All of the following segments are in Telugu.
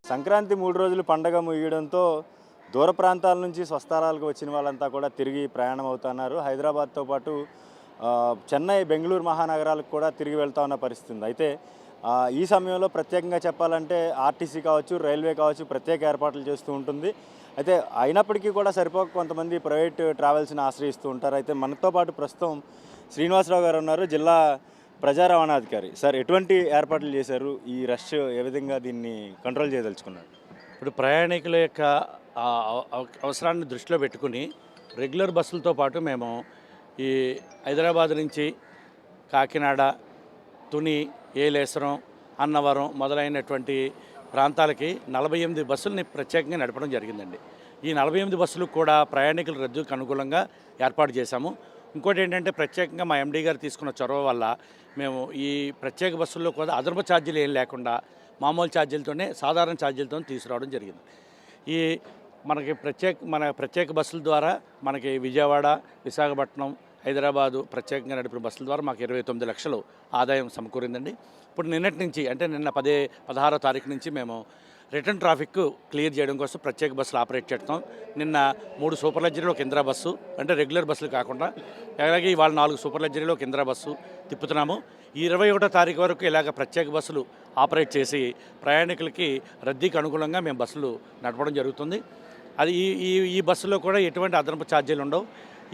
సంక్రాంతి 3 రోజులు పండగ ముగియడంతో దూర ప్రాంతాల నుంచి స్వస్థలాలకు వచ్చిన వాళ్ళంతా కూడా తిరిగి ప్రయాణం అవుతున్నారు. హైదరాబాద్తో పాటు చెన్నై, బెంగళూరు మహానగరాలకు కూడా తిరిగి వెళ్తా ఉన్న పరిస్థితి ఉంది. అయితే ఈ సమయంలో ప్రత్యేకంగా చెప్పాలంటే ఆర్టీసీ కావచ్చు, రైల్వే కావచ్చు ప్రత్యేక ఏర్పాట్లు చేస్తూ ఉంటుంది. అయితే అయినప్పటికీ కూడా సరిపోక కొంతమంది ప్రైవేట్ ట్రావెల్స్ని ఆశ్రయిస్తూ ఉంటారు. అయితే మనతో పాటు ప్రస్తుతం శ్రీనివాసరావు గారు ఉన్నారు, జిల్లా ప్రజా రవాణాధికారి. సార్, ఎటువంటి ఏర్పాట్లు చేశారు? ఈ రష్ ఏ విధంగా దీన్ని కంట్రోల్ చేయదలుచుకున్నారు? ఇప్పుడు ప్రయాణికుల యొక్క అవసరాన్ని దృష్టిలో పెట్టుకుని రెగ్యులర్ బస్సులతో పాటు మేము ఈ హైదరాబాద్ నుంచి కాకినాడ, తుని, ఏలేశ్వరం, అన్నవరం మొదలైనటువంటి ప్రాంతాలకి 48 బస్సులని ప్రత్యేకంగా నడపడం జరిగిందండి. ఈ 48 బస్సులు కూడా ప్రయాణికుల రద్దీకి అనుకూలంగా ఏర్పాటు చేశాము. ఇంకోటి ఏంటంటే ప్రత్యేకంగా మా ఎండీ గారు తీసుకున్న చొరవ వల్ల మేము ఈ ప్రత్యేక బస్సుల్లో కూడా అదనపు ఛార్జీలు ఏం లేకుండా మామూలు ఛార్జీలతోనే, సాధారణ ఛార్జీలతో తీసుకురావడం జరిగింది. ఈ మన ప్రత్యేక బస్సుల ద్వారా మనకి విజయవాడ, విశాఖపట్నం, హైదరాబాదు ప్రత్యేకంగా నడిపిన బస్సుల ద్వారా మాకు 29 లక్షలు ఆదాయం సమకూరిందండి. ఇప్పుడు నిన్నటి నుంచి అంటే నిన్న 16వ తారీఖు నుంచి మేము రిటర్న్ ట్రాఫిక్ క్లియర్ చేయడం కోసం ప్రత్యేక బస్సులు ఆపరేట్ చేస్తాం. నిన్న 3 సూపర్ లగ్జరీలో ఒక ఇందిరా బస్సు, అంటే రెగ్యులర్ బస్సులు కాకుండా, అలాగే ఇవాళ 4 సూపర్ లగ్జరీలో ఒక ఇందిరా బస్సు తిప్పుతున్నాము. ఈ 21వ తారీఖు వరకు ఇలాగ ప్రత్యేక బస్సులు ఆపరేట్ చేసి ప్రయాణికులకి రద్దీకి అనుకూలంగా మేము బస్సులు నడపడం జరుగుతుంది. అది ఈ బస్సులో కూడా ఎటువంటి అదనపు ఛార్జీలు ఉండవు.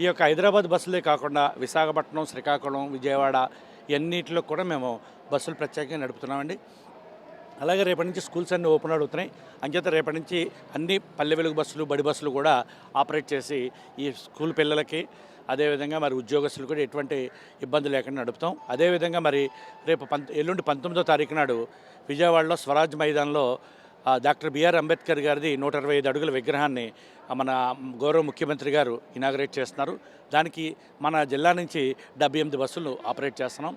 ఈ యొక్క హైదరాబాద్ బస్సులే కాకుండా విశాఖపట్నం, శ్రీకాకుళం, విజయవాడ ఇవన్నిటిలో కూడా మేము బస్సులు ప్రత్యేకంగా నడుపుతున్నామండి. అలాగే రేపటి నుంచి స్కూల్స్ అన్నీ ఓపెన్ అవుతున్నాయి. అంచేత రేపటి నుంచి అన్ని పల్లె వెలుగు బస్సులు, బడి బస్సులు కూడా ఆపరేట్ చేసి ఈ స్కూల్ పిల్లలకి, అదేవిధంగా మరి ఉద్యోగస్తులు కూడా ఎటువంటి ఇబ్బంది లేకుండా నడుపుతాం. అదేవిధంగా మరి రేపు ఎల్లుండి 19వ తారీఖు నాడు విజయవాడలో స్వరాజ్ మైదాన్లో డాక్టర్ బిఆర్ అంబేద్కర్ గారిది 125 అడుగుల విగ్రహాన్ని మన గౌరవ ముఖ్యమంత్రి గారు ఇనాగరేట్ చేస్తున్నారు. దానికి మన జిల్లా నుంచి 78 బస్సులు ఆపరేట్ చేస్తున్నాం.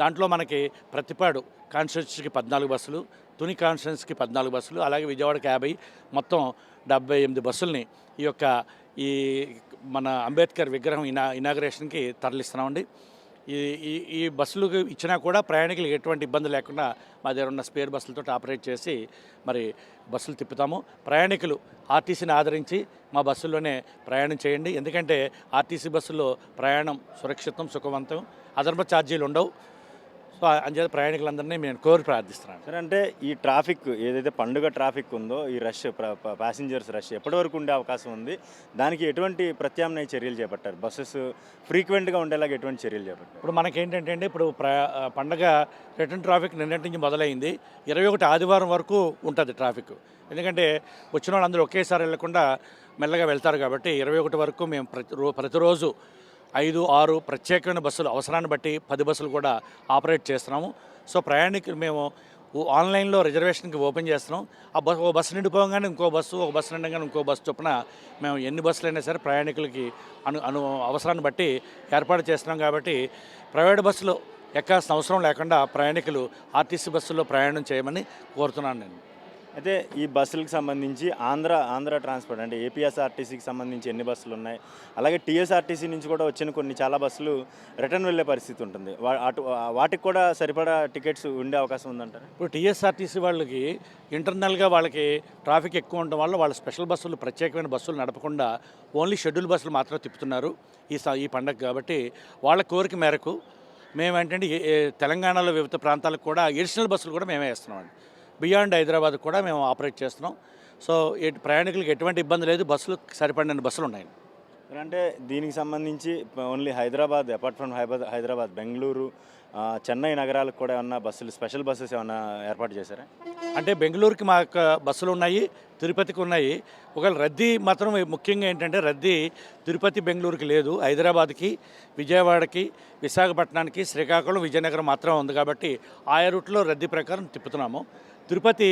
దాంట్లో మనకి ప్రతిపాడు కాన్స్టిట్యూన్సీకి 14 బస్సులు, తుని కాన్స్టిట్యూన్సీకి 14 బస్సులు, అలాగే విజయవాడకి 50, మొత్తం 78 బస్సుల్ని ఈ మన అంబేద్కర్ విగ్రహం ఇనాగరేషన్కి తరలిస్తున్నామండి. ఈ బస్సులకు ఇచ్చినా కూడా ప్రయాణికులకు ఎటువంటి ఇబ్బంది లేకుండా మా దగ్గర ఉన్న స్పేర్ బస్సులతో ఆపరేట్ చేసి మరి బస్సులు తిప్పుతాము. ప్రయాణికులు ఆర్టీసీని ఆదరించి మా బస్సుల్లోనే ప్రయాణం చేయండి. ఎందుకంటే ఆర్టీసీ బస్సుల్లో ప్రయాణం సురక్షితం, సుఖవంతం, అదనపు ఛార్జీలు ఉండవు. సో అంచేత ప్రయాణికులందరినీ నేను కోరి ప్రార్థిస్తున్నాను. సరే, అంటే ఈ ట్రాఫిక్ ఏదైతే పండుగ ట్రాఫిక్ ఉందో, ఈ రష్ ప్యాసింజర్స్ రష్ ఎప్పటి వరకు ఉండే అవకాశం ఉంది? దానికి ఎటువంటి ప్రత్యామ్నాయ చర్యలు చేపట్టారు? బస్సెస్ ఫ్రీక్వెంట్గా ఉండేలాగా ఎటువంటి చర్యలు చేపట్టారు? ఇప్పుడు మనకేంటంటే అండి, ఇప్పుడు పండగ రిటర్న్ ట్రాఫిక్ నిన్నటి నుంచి మొదలైంది. 21 ఆదివారం వరకు ఉంటుంది ట్రాఫిక్. ఎందుకంటే వచ్చిన వాళ్ళందరూ ఒకేసారి వెళ్లకుండా మెల్లగా వెళ్తారు కాబట్టి 21 వరకు మేము ప్రతిరోజు 5, 6 ప్రత్యేకమైన బస్సులు అవసరాన్ని బట్టి 10 బస్సులు కూడా ఆపరేట్ చేస్తున్నాము. సో ప్రయాణికులు మేము ఆన్లైన్లో రిజర్వేషన్కి ఓపెన్ చేస్తున్నాం. ఓ బస్సు నిండిపోగానే ఇంకో బస్సు, ఒక బస్సు నిండగానే ఇంకో బస్సు చొప్పున మేము ఎన్ని బస్సులు అయినా సరే ప్రయాణికులకి అవసరాన్ని బట్టి ఏర్పాటు చేస్తున్నాం. కాబట్టి ప్రైవేట్ బస్సులు ఎక్కాల్సిన అవసరం లేకుండా ప్రయాణికులు ఆర్టీసీ బస్సుల్లో ప్రయాణం చేయమని కోరుతున్నాను నేను. అయితే ఈ బస్సులకు సంబంధించి ఆంధ్ర ట్రాన్స్పోర్ట్ అంటే ఏపీఎస్ఆర్టీసీకి సంబంధించి ఎన్ని బస్సులు ఉన్నాయి? అలాగే టీఎస్ఆర్టీసీ నుంచి కూడా వచ్చిన చాలా బస్సులు రిటర్న్ వెళ్ళే పరిస్థితి ఉంటుంది. వాటికి కూడా సరిపడా టికెట్స్ ఉండే అవకాశం ఉందంటారు? ఇప్పుడు టీఎస్ఆర్టీసీ వాళ్ళకి ఇంటర్నల్గా వాళ్ళకి ట్రాఫిక్ ఎక్కువ ఉండడం వల్ల వాళ్ళు స్పెషల్ బస్సులు, ప్రత్యేకమైన బస్సులు నడపకుండా ఓన్లీ షెడ్యూల్ బస్సులు మాత్రమే తిప్పుతున్నారు ఈ పండగ. కాబట్టి వాళ్ళ కోరిక మేరకు మేమేంటంటే తెలంగాణలో వివిధ ప్రాంతాలకు కూడా ఎడిషనల్ బస్సులు కూడా మేమే వేస్తున్నామండి. బియాండ్ హైదరాబాద్ కూడా మేము ఆపరేట్ చేస్తున్నాం. సో ప్రయాణికులకు ఎటువంటి ఇబ్బంది లేదు. బస్సులు సరిపడిన బస్సులు ఉన్నాయి. అంటే దీనికి సంబంధించి only Hyderabad, apart from Hyderabad, Bengaluru, Chennai నగరాలకు కూడా ఏమన్నా బస్సులు, స్పెషల్ బస్సెస్ ఏమన్నా ఏర్పాటు చేశారా? అంటే బెంగళూరుకి మా యొక్క బస్సులు ఉన్నాయి, తిరుపతికి ఉన్నాయి. ఒకవేళ రద్దీ మాత్రం ముఖ్యంగా ఏంటంటే రద్దీ తిరుపతి, బెంగళూరుకి లేదు. హైదరాబాద్కి, విజయవాడకి, విశాఖపట్నానికి, శ్రీకాకుళం, విజయనగరం మాత్రం ఉంది. కాబట్టి ఆయా రూట్లో రద్దీ ప్రకారం తిప్పుతున్నాము. తిరుపతి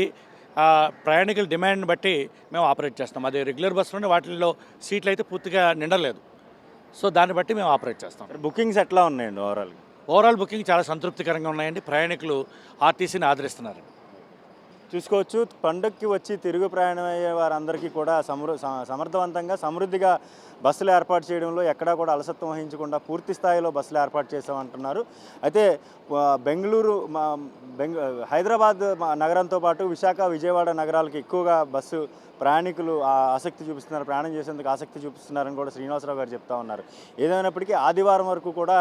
ప్రయాణికుల డిమాండ్ని బట్టి మేము ఆపరేట్ చేస్తాం. అదే రెగ్యులర్ బస్సులోనే వాటిల్లో సీట్లు అయితే పూర్తిగా నిండలేదు. సో దాన్ని బట్టి మేము ఆపరేట్ చేస్తాం. బుకింగ్స్ ఎట్లా ఉన్నాయండి? ఓవరాల్ బుకింగ్ చాలా సంతృప్తికరంగా ఉన్నాయండి. ప్రయాణికులు ఆర్టీసీని ఆదరిస్తున్నారు. చూసుకోవచ్చు. పండగకి వచ్చి తిరుగు ప్రయాణం అయ్యే వారందరికీ కూడా సమర్థవంతంగా సమృద్ధిగా బస్సులు ఏర్పాటు చేయడంలో ఎక్కడా కూడా అలసత్వం వహించకుండా పూర్తి స్థాయిలో బస్సులు ఏర్పాటు చేసామంటున్నారు. అయితే హైదరాబాద్ నగరంతో పాటు విశాఖ, విజయవాడ నగరాలకు ఎక్కువగా బస్సు ప్రయాణికులు ఆసక్తి చూపిస్తున్నారు, ప్రయాణం చేసేందుకు ఆసక్తి చూపిస్తున్నారని కూడా శ్రీనివాసరావు గారు చెప్తా ఉన్నారు. ఏదైనప్పటికీ ఆదివారం వరకు కూడా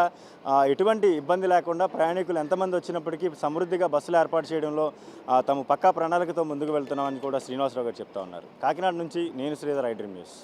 ఎటువంటి ఇబ్బంది లేకుండా ప్రయాణికులు ఎంతమంది వచ్చినప్పటికీ సమృద్ధిగా బస్సులు ఏర్పాటు చేయడంలో తాము పక్కా ప్రణాళికతో ముందుకు వెళ్తున్నామని కూడా శ్రీనివాసరావు గారు చెప్తా ఉన్నారు. కాకినాడ నుంచి నేను శ్రీధర్, ఐ డ్రీమ్ న్యూస్.